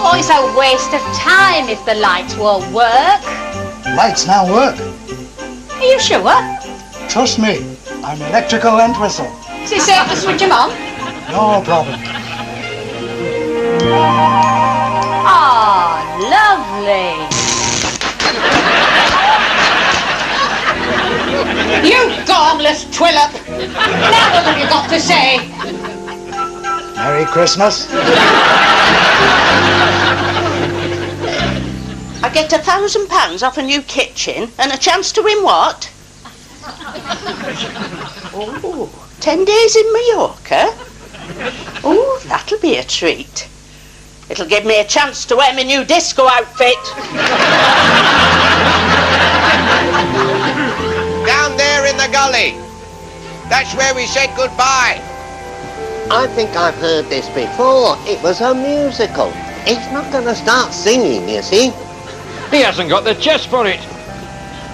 Oh, it's a waste of time if the lights won't work. Lights now work. Are you sure? Trust me, I'm electrical and whistle. Is it safe to switch them on? No problem. Oh, lovely. You gormless twillop. Now what have you got to say? Merry Christmas. I get £1,000 off a new kitchen and a chance to win what? Oh, 10 days in Mallorca? Oh, that'll be a treat. It'll give me a chance to wear my new disco outfit. Down there in the gully. That's where we said goodbye. I think I've heard this before. It was a musical. He's not going to start singing, is he? He hasn't got the chest for it.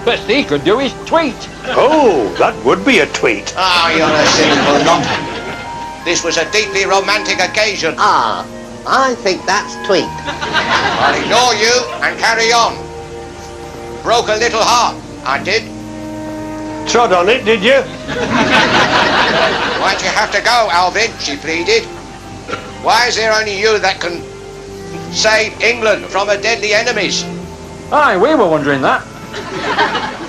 Best he could do is tweet. Oh, that would be a tweet. Ah, you're a simple lot. This was a deeply romantic occasion. Ah, I think that's tweet. I'll ignore you and carry on. Broke a little heart, I did. Trod on it, did you? Why'd you have to go, Alvin? She pleaded. Why is there only you that can save England from her deadly enemies? Aye, we were wondering that.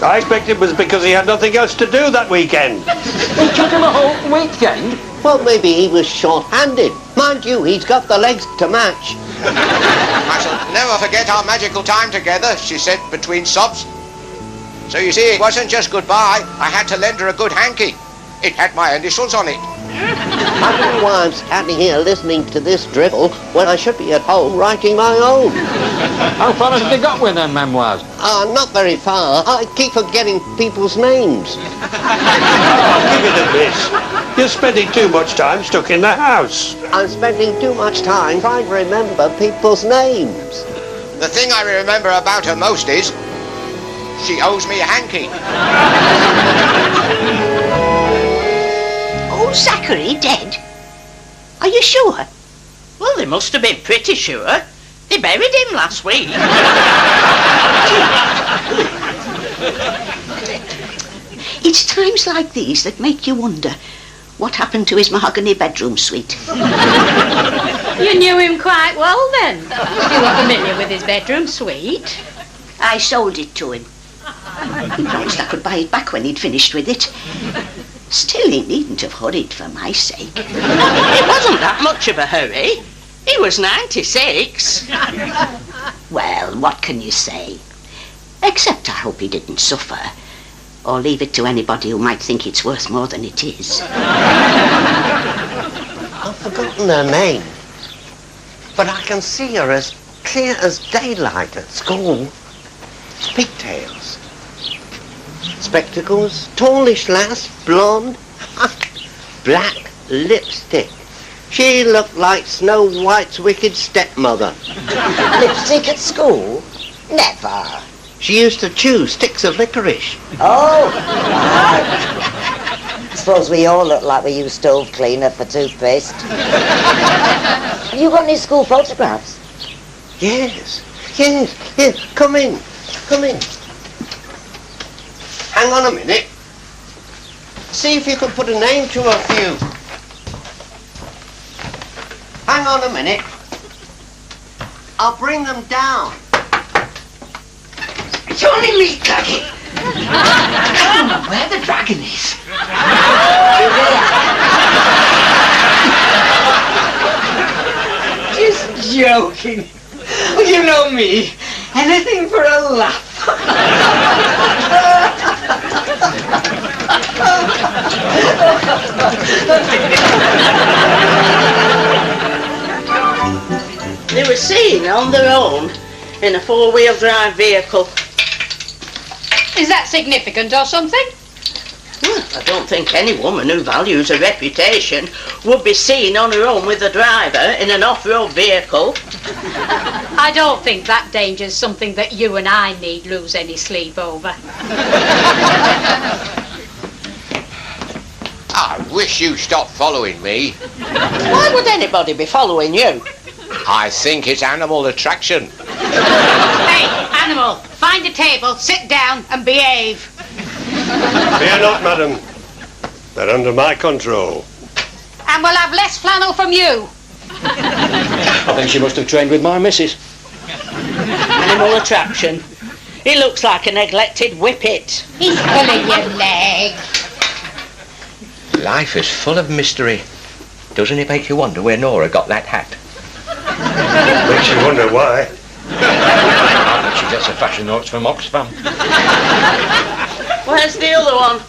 I expect it was because he had nothing else to do that weekend. It took him a whole weekend. Well, maybe he was short-handed. Mind you, he's got the legs to match. I shall never forget our magical time together, she said between sobs. So you see, it wasn't just goodbye. I had to lend her a good hanky. It had my initials on it. I don't know why I'm standing here listening to this drivel when I should be at home writing my own. How far have you got with them memoirs? Not very far. I keep forgetting people's names. I'll give it a miss. You're spending too much time stuck in the house. I'm spending too much time trying to remember people's names. The thing I remember about her most is she owes me a hanky. Oh, Zachary dead? Are you sure? Well, they must have been pretty sure. They buried him last week. It's times like these that make you wonder what happened to his mahogany bedroom suite. You knew him quite well then. You were familiar with his bedroom suite. I sold it to him. He promised I could buy it back when he'd finished with it. Still, he needn't have hurried for my sake. It wasn't that much of a hurry. He was 96. Well, what can you say? Except I hope he didn't suffer. Or leave it to anybody who might think it's worth more than it is. I've forgotten her name. But I can see her as clear as daylight at school. Pigtails. Spectacles, tallish lass, blonde, black lipstick. She looked like Snow White's wicked stepmother. Lipstick at school? Never. She used to chew sticks of licorice. Oh, right. Suppose we all look like we use stove cleaner for toothpaste. You got any school photographs? Yes. Here, come in. Hang on a minute. See if you can put a name to a few. Hang on a minute. I'll bring them down. It's only me, Clacky. I don't know where the dragon is. Just joking. You know me. Anything for a laugh. They were seen on their own in a four-wheel drive vehicle. Is that significant or something? Well, I don't think any woman who values her reputation would be seen on her own with a driver in an off-road vehicle. I don't think that danger's something that you and I need lose any sleep over. I wish you'd stop following me. Why would anybody be following you? I think it's animal attraction. Hey, animal, find a table, sit down and behave. Fear not, madam. They're under my control. And we'll have less flannel from you. I think she must have trained with my missus. Animal attraction. He looks like a neglected whippet. He's pulling your leg. Life is full of mystery. Doesn't it make you wonder where Nora got that hat? Makes you wonder why. I think she gets her fashion notes from Oxfam. Where's the other one?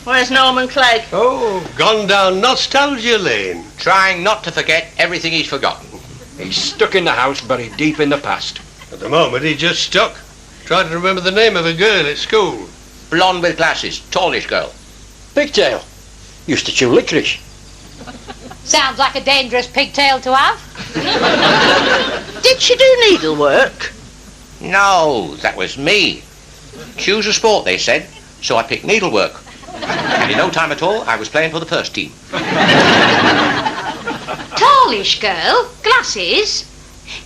Where's Norman Clegg? Oh, gone down nostalgia lane. Trying not to forget everything he's forgotten. He's stuck in the house, buried deep in the past. At the moment, he's just stuck. Trying to remember the name of a girl at school. Blonde with glasses, tallish girl. Pigtail. Used to chew licorice. Sounds like a dangerous pigtail to have. Did she do needlework? No, that was me. Choose a sport, they said, so I picked needlework. And in no time at all, I was playing for the first team. Tallish girl, glasses.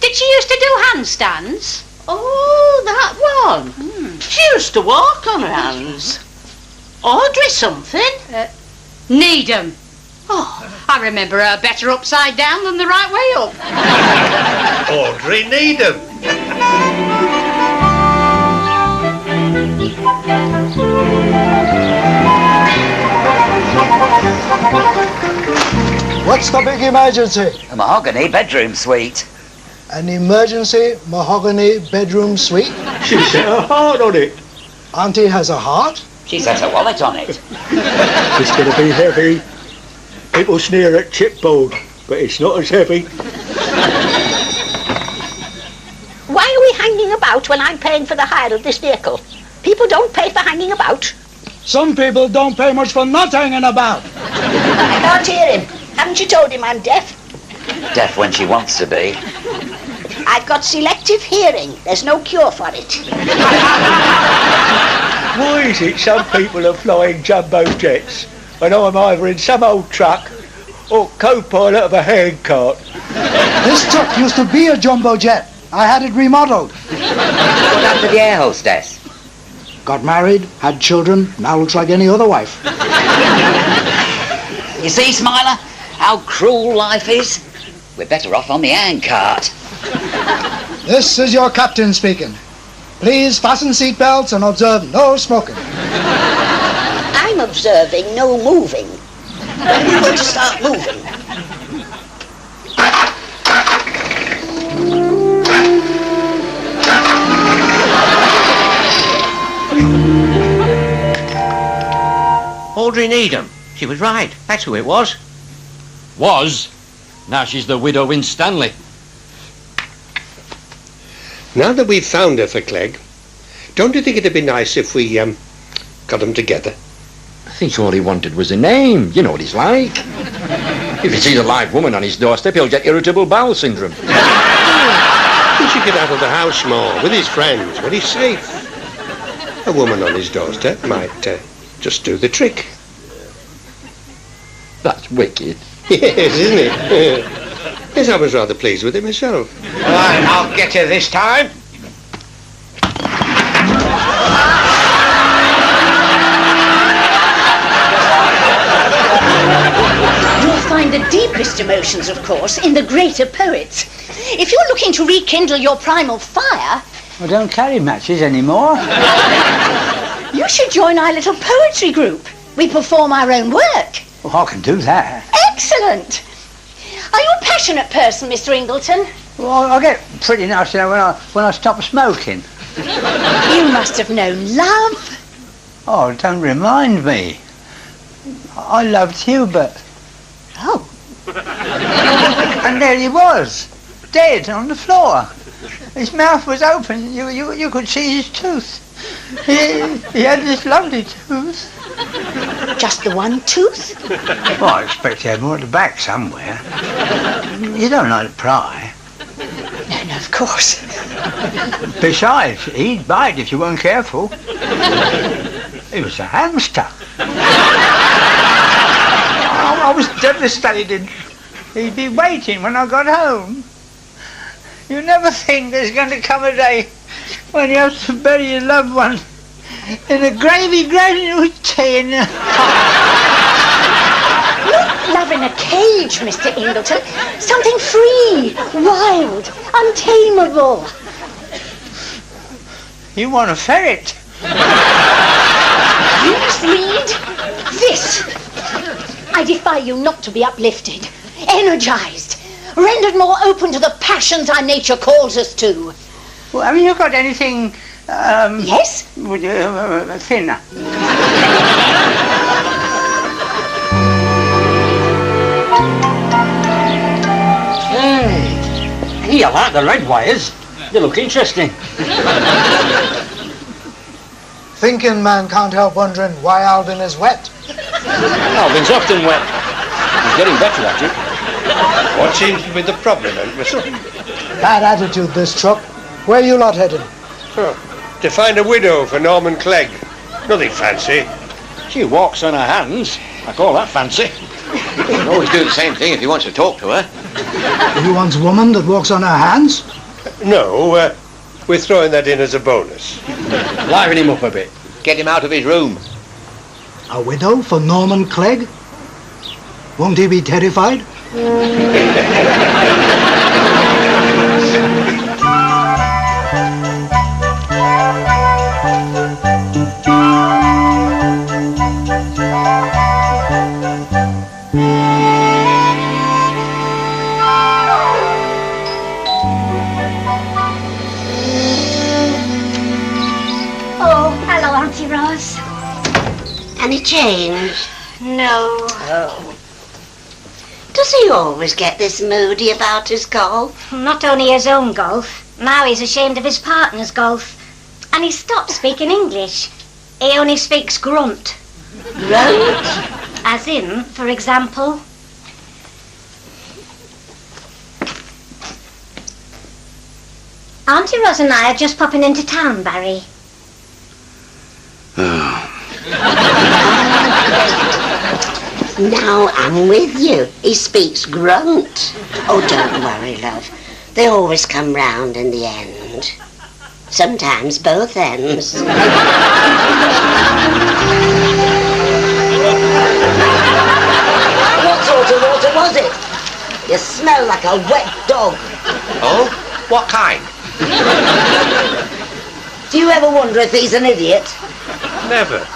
Did she used to do handstands? Oh, that one. She used to walk on her hands. Audrey something. Needham. Oh, I remember her better upside down than the right way up. Audrey Needham. What's the big emergency? A mahogany bedroom suite. An emergency mahogany bedroom suite? She set her heart on it. Auntie has a heart? She set her wallet on it. It's going to be heavy. People sneer at chipboard, but it's not as heavy. Why are we hanging about when I'm paying for the hire of this vehicle? People don't pay for hanging about. Some people don't pay much for not hanging about. I can't hear him. Haven't you told him I'm deaf? Deaf when she wants to be. I've got selective hearing. There's no cure for it. Why is it some people are flying jumbo jets and I'm either in some old truck or co-pilot of a handcart? This truck used to be a jumbo jet. I had it remodeled. What happened to the air hostess? Got married, had children, now looks like any other wife. You see, Smiler, how cruel life is? We're better off on the handcart. This is your captain speaking. Please fasten seatbelts and observe no smoking. I'm observing no moving. When are you going to start moving? Audrey Needham. She was right. That's who it was. Was. Now she's the widow Winstanley. Now that we've found her for Clegg, don't you think it'd be nice if we got them together? I think all he wanted was a name. You know what he's like. If he sees a live woman on his doorstep, he'll get irritable bowel syndrome. He should get out of the house more with his friends when he's safe. A woman on his doorstep might just do the trick. That's wicked. Yes, isn't it? Yes, I was rather pleased with it myself. Right, I'll get you this time. You'll find the deepest emotions, of course, in the greater poets. If you're looking to rekindle your primal fire... I don't carry matches anymore. You should join our little poetry group. We perform our own work. Oh, I can do that. Excellent. Are you a passionate person, Mr. Ingleton? Well, I get pretty nice when I stop smoking. You must have known love. Oh, don't remind me. I loved Hubert. Oh. And there he was, dead on the floor. His mouth was open. You could see his tooth. He had this lovely tooth. Just the one tooth? Well, I expect he had more at the back somewhere. You don't like to pry. No, of course. Besides, he'd bite if you weren't careful. He was a hamster. was devastated. He'd be waiting when I got home. You never think there's going to come a day when you have to bury your loved one in a gravy granule with tea in it. Love in a cage, Mr. Ingleton. Something free, wild, untamable. You want a ferret? You must read this. I defy you not to be uplifted, energized, rendered more open to the passions our nature calls us to. Well, haven't you got anything, Yes? Thinner? Hey, I like the red wires. They look interesting. Thinking man can't help wondering why Alvin is wet. Alvin's often wet. He's getting better at it. What seems to be the problem, Entwistle? Bad attitude, this truck. Where you lot headed? Oh, to find a widow for Norman Clegg. Nothing fancy. She walks on her hands. I call that fancy. You can always do the same thing if he wants to talk to her. He wants a woman that walks on her hands? No, we're throwing that in as a bonus. Liven him up a bit. Get him out of his room. A widow for Norman Clegg? Won't he be terrified? Oh, hello, Auntie Rose. Any change? No. Oh. Does he always get this moody about his golf? Not only his own golf, now he's ashamed of his partner's golf. And he stopped speaking English. He only speaks grunt. Grunt? As in, for example... Auntie Rose and I are just popping into town, Barry. Now I'm with you. He speaks grunt. Oh, don't worry, love. They always come round in the end. Sometimes both ends. What sort of water was it? You smell like a wet dog. Oh? What kind? Do you ever wonder if he's an idiot? Never.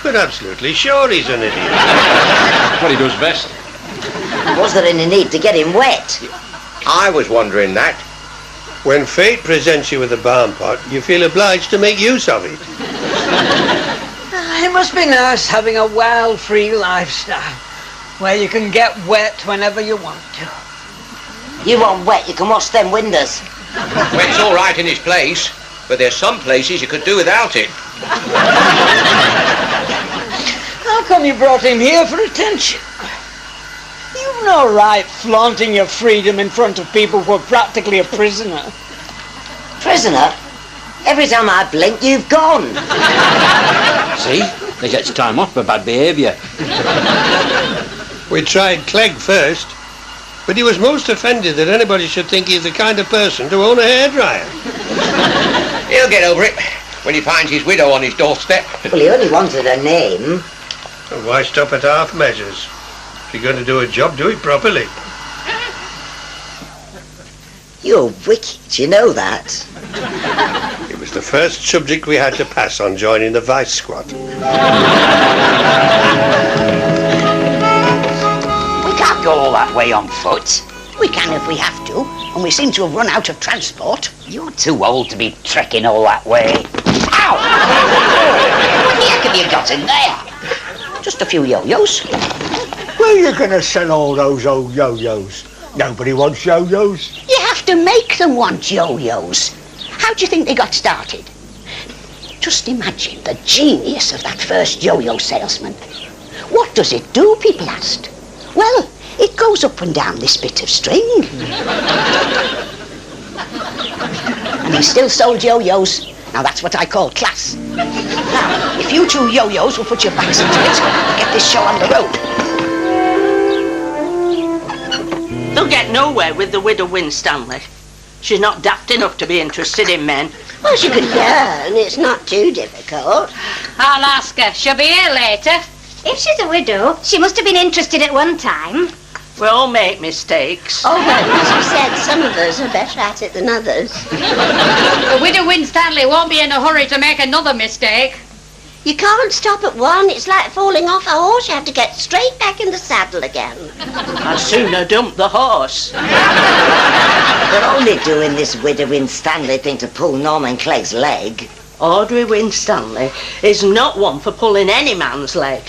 But absolutely sure he's an idiot. What he does best. Was there any need to get him wet? I was wondering that. When fate presents you with a barn pot, you feel obliged to make use of it. It must be nice having a wild-free lifestyle, where you can get wet whenever you want to. You want wet, you can wash them windows. Wet's all right in his place, but there's some places you could do without it. How come you brought him here for attention? You've no right flaunting your freedom in front of people who are practically a prisoner. Prisoner? Every time I blink, you've gone. See? He gets time off for bad behaviour. We tried Clegg first, but he was most offended that anybody should think he's the kind of person to own a hairdryer. He'll get over it when he finds his widow on his doorstep. Well, he only wanted a name. And why stop at half measures? If you're going to do a job, do it properly. You're wicked, you know that. It was the first subject we had to pass on joining the Vice Squad. We can't go all that way on foot. We can if we have to, and we seem to have run out of transport. You're too old to be trekking all that way. Ow! What the heck have you got in there? Just a few yo-yos. Where are you going to sell all those old yo-yos? Nobody wants yo-yos. You have to make them want yo-yos. How do you think they got started? Just imagine the genius of that first yo-yo salesman. What does it do, people asked? Well, it goes up and down this bit of string. And he still sold yo-yos. Now that's what I call class. Now, if you two yo-yos will put your backs into it, we'll get this show on the road. You'll get nowhere with the widow Winstanley. She's not daft enough to be interested in men. Well, she could learn. It's not too difficult. I'll ask her. She'll be here later. If she's a widow, she must have been interested at one time. We all make mistakes. Oh, well, as you said, some of us are better at it than others. The widow Winstanley won't be in a hurry to make another mistake. You can't stop at one. It's like falling off a horse. You have to get straight back in the saddle again. I'd sooner dump the horse. They're only doing this widow Winstanley thing to pull Norman Clegg's leg. Audrey Winstanley is not one for pulling any man's leg.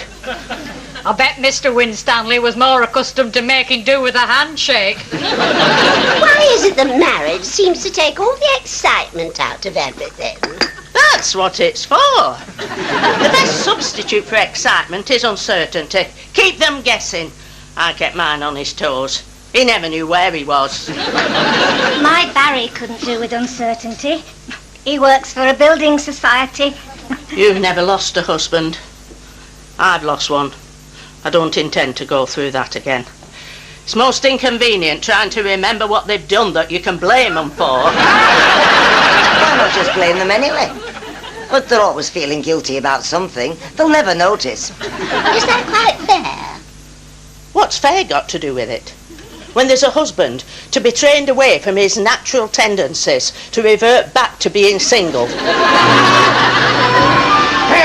I bet Mr. Winstanley was more accustomed to making do with a handshake. Why is it that marriage seems to take all the excitement out of everything? That's what it's for. The best substitute for excitement is uncertainty. Keep them guessing. I kept mine on his toes. He never knew where he was. My Barry couldn't do with uncertainty. He works for a building society. You've never lost a husband. I've lost one. I don't intend to go through that again. It's most inconvenient trying to remember what they've done that you can blame them for. Why not just blame them anyway? But they're always feeling guilty about something. They'll never notice. Is that quite fair? What's fair got to do with it? When there's a husband to be trained away from his natural tendencies to revert back to being single. Pay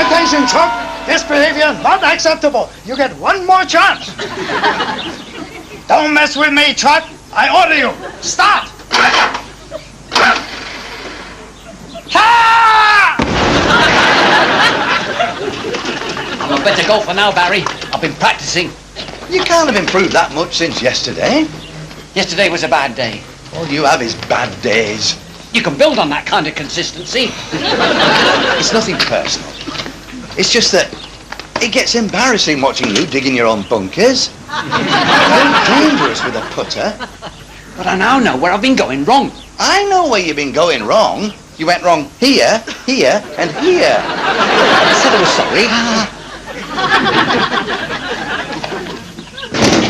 attention, Chuck. This behavior not acceptable. You get one more chance. Don't mess with me, Chuck. I order you. Start. I'm a better golfer now, Barry. I've been practicing. You can't have improved that much since yesterday. Yesterday was a bad day. All you have is bad days. You can build on that kind of consistency. It's nothing personal. It's just that it gets embarrassing watching you digging your own bunkers. You're dangerous with a putter. But I now know where I've been going wrong. I know where you've been going wrong. You went wrong here, here, and here. I said I was sorry.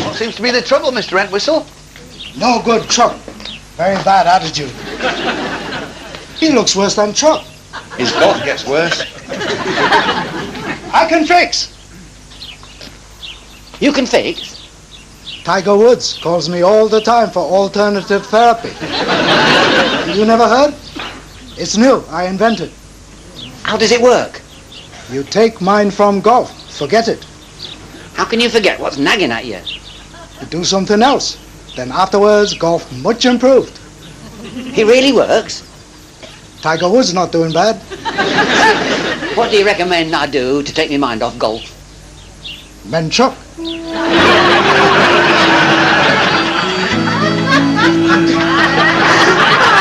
What seems to be the trouble, Mr. Entwistle? No good, Chuck. Very bad attitude. He looks worse than Chuck. His golf gets worse. I can fix. You can fix? Tiger Woods calls me all the time for alternative therapy. You never heard? It's new. I invented. How does it work? You take mine from golf. Forget it. How can you forget what's nagging at you? You do something else. Then afterwards, golf much improved. It really works? Tiger Woods not doing bad. What do you recommend I do to take my mind off golf? Men Chuck.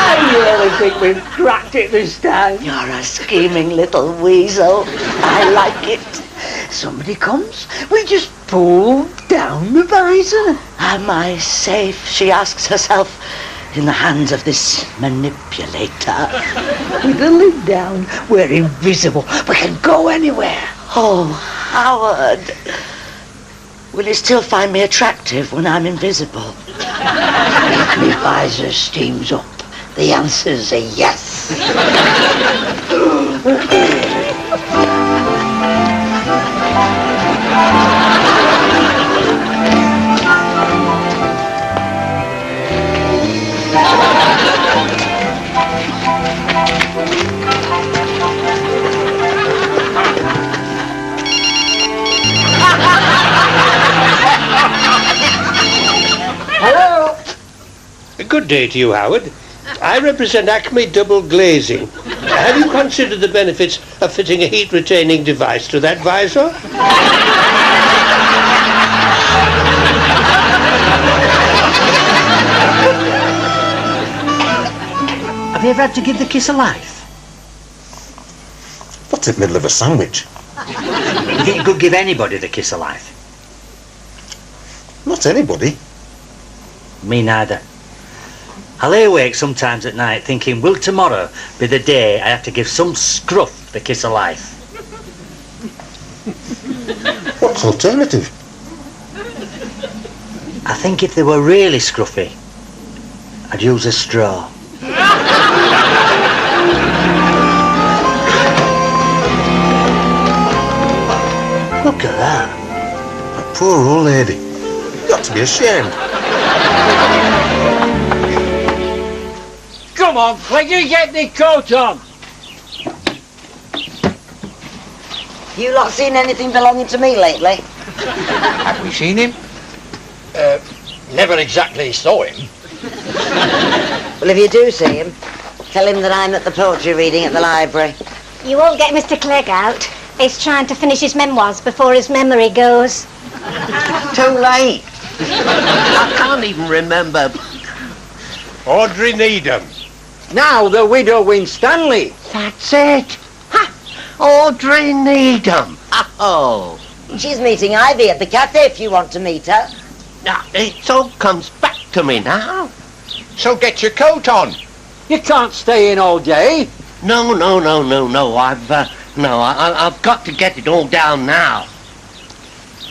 I really think we've cracked it this time. You're a scheming little weasel. I like it. Somebody comes, we just pull down the visor. Am I safe, she asks herself, in the hands of this manipulator? With the lid down, we're invisible. We can go anywhere. Oh, Howard. Will you still find me attractive when I'm invisible? If my visor steams up, the answer's a yes. Hello? A good day to you, Howard. I represent Acme Double Glazing. Have you considered the benefits of fitting a heat-retaining device to that visor? Have you ever had to give the kiss of life? What's in the middle of a sandwich? You think you could give anybody the kiss of life? Not anybody. Me neither. I lay awake sometimes at night thinking, will tomorrow be the day I have to give some scruff the kiss of life? What's alternative? I think if they were really scruffy, I'd use a straw. Look at that. That poor old lady. You got to be ashamed. Come on, Clegg, get the coat on. You lot seen anything belonging to me lately? Have we seen him? Never exactly saw him. Well, if you do see him, tell him that I'm at the poetry reading at the library. You won't get Mr. Clegg out. He's trying to finish his memoirs before his memory goes. Too late. I can't even remember. Audrey Needham. Now the widow Winstanley. That's it. Ha! Audrey Needham. Oh. She's meeting Ivy at the cafe if you want to meet her. Now, it all comes back to me now. So get your coat on. You can't stay in all day. No. I've got to get it all down now.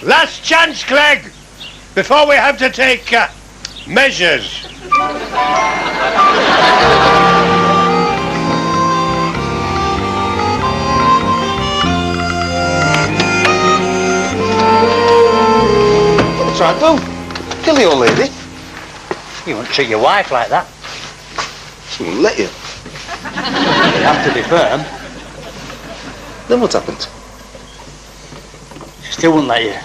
Last chance, Clegg, before we have to take measures. That's right, though. Kill the old lady. You won't treat your wife like that. She won't let you. You have to be firm. Then what's happened? She still won't let you.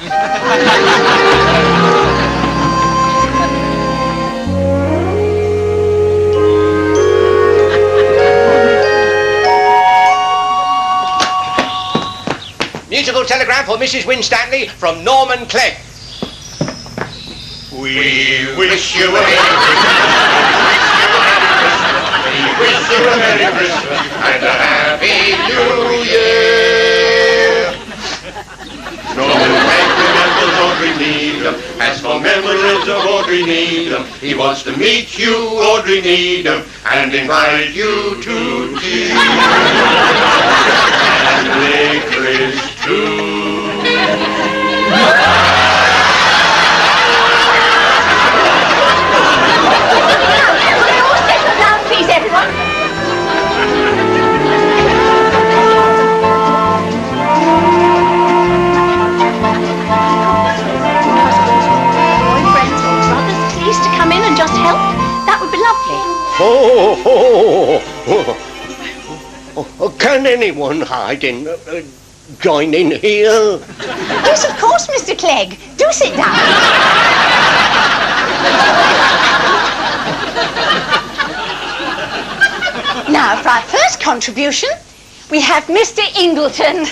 Musical telegram for Mrs. Winstanley from Norman Clegg. We wish you a Merry Christmas. We wish you a Merry Christmas and a Happy New Year. Norman Clegg remembers Audrey Needham. As for Memoirs of Audrey Needham, he wants to meet you, Audrey Needham, and invite you to tea. And licorice too. Please, everyone. Boyfriends or brothers, please, to come in and just help. That would be lovely. Can anyone hide in, join in here? Yes, of course, Mr. Clegg. Do sit down. Now, for our first contribution, we have Mr. Ingleton.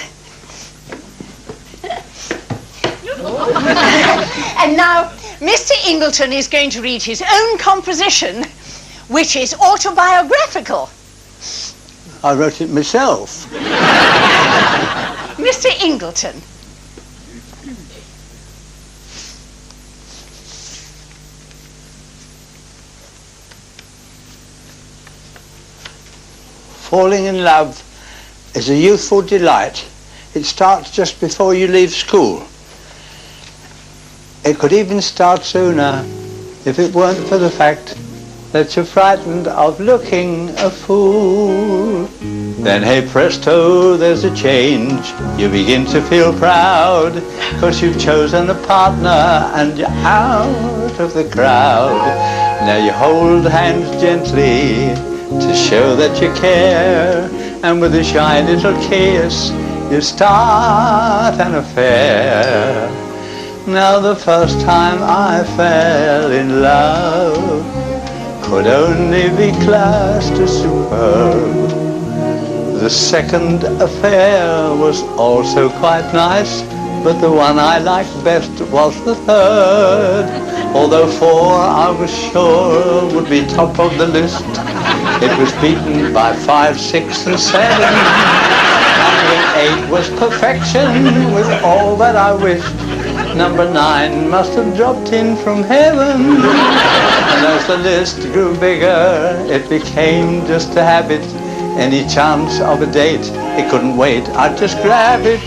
And now, Mr. Ingleton is going to read his own composition, which is autobiographical. I wrote it myself. Mr. Ingleton. Falling in love is a youthful delight. It starts just before you leave school. It could even start sooner if it weren't for the fact that you're frightened of looking a fool. Then hey presto, there's a change. You begin to feel proud, 'cause you've chosen a partner and you're out of the crowd. Now you hold hands gently to show that you care, and with a shy little kiss you start an affair. Now the first time I fell in love could only be classed as superb. The second affair was also quite nice, but the one I liked best was the third. Although 4 I was sure would be top of the list, it was beaten by 5, 6 and 7. And 8 was perfection with all that I wished. Number 9 must have dropped in from heaven. And as the list grew bigger, it became just a habit. Any chance of a date, it couldn't wait, I'd just grab it.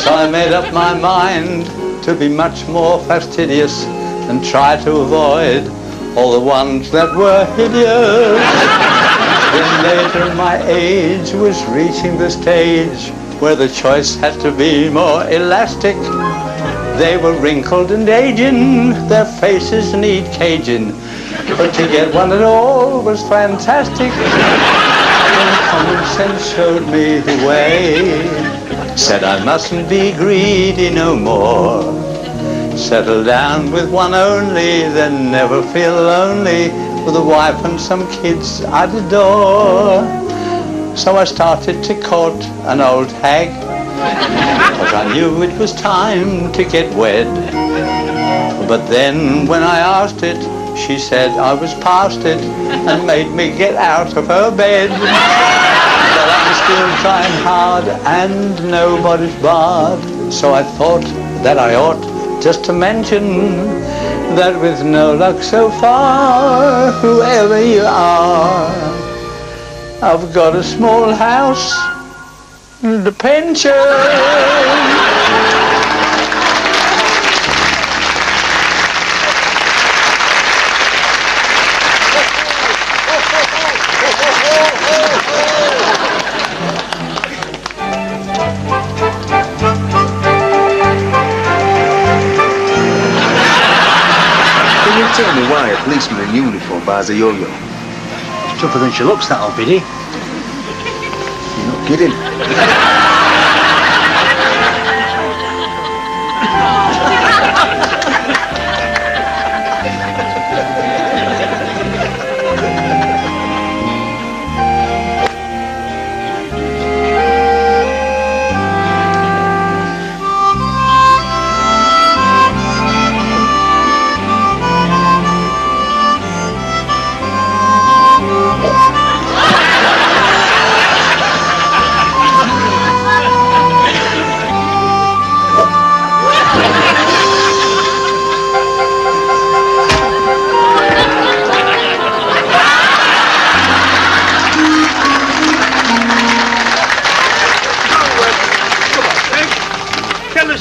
So I made up my mind to be much more fastidious and try to avoid all the ones that were hideous. Then later my age was reaching the stage where the choice had to be more elastic. They were wrinkled and aging, their faces need caging, but to get one at all was fantastic. Then common sense showed me the way, said I mustn't be greedy no more. Settle down with one only, then never feel lonely, with a wife and some kids I'd adore. So I started to court an old hag, 'cause I knew it was time to get wed. But then when I asked it, she said I was past it and made me get out of her bed. But I'm still trying hard and nobody's barred, so I thought that I ought just to mention that with no luck so far, whoever you are, I've got a small house and a pension. Can you tell me why a policeman in uniform buys a yo-yo? It's tougher than she looks, that old biddy. You're not kidding.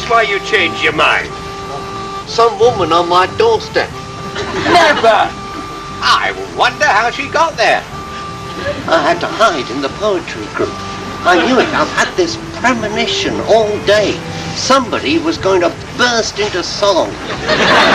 Why you changed your mind? Some woman on my doorstep. Never! I wonder how she got there. I had to hide in the poetry group. I knew it. I've had this premonition all day. Somebody was going to burst into song.